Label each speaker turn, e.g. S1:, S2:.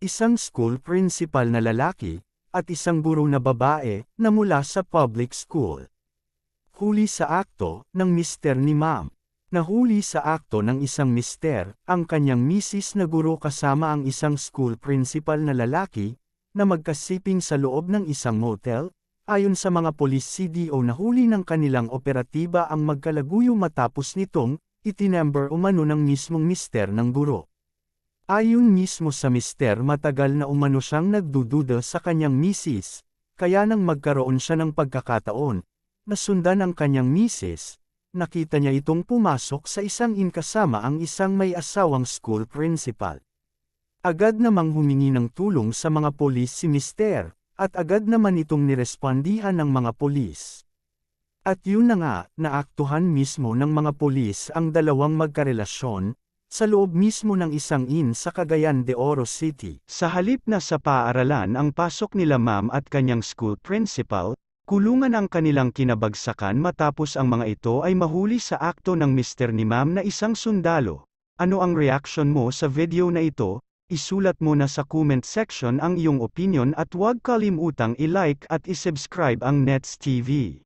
S1: isang school principal na lalaki, at isang guro na babae na mula sa public school. Huli sa akto ng mister ni Ma'am. Nahuli sa akto ng isang mister, ang kanyang misis na guro kasama ang isang school principal na lalaki, na magkasiping sa loob ng isang motel. Ayon sa mga police CDO, nahuli ng kanilang operatiba ang magkalaguyo matapos nitong itinumber umano ng mismong mister ng guro. Ayon mismo sa mister, matagal na umano siyang nagdududa sa kanyang misis, kaya nang magkaroon siya ng pagkakataon, nasundan ang kanyang misis, nakita niya itong pumasok sa isang inn kasama ang isang may asawang school principal. Agad namang humingi ng tulong sa mga polis si mister, at agad naman itong nirespondihan ng mga polis. At yun na nga, naaktuhan mismo ng mga polis ang dalawang magkarelasyon, sa loob mismo ng isang inn sa Cagayan de Oro City. Sa halip na sa paaralan ang pasok nila Ma'am at kanyang school principal, kulungan ang kanilang kinabagsakan matapos ang mga ito ay mahuli sa akto ng mister ni Ma'am na isang sundalo. Ano ang reaction mo sa video na ito? Isulat mo na sa comment section ang iyong opinion at huwag kalimutang i-like at i-subscribe ang Nets TV.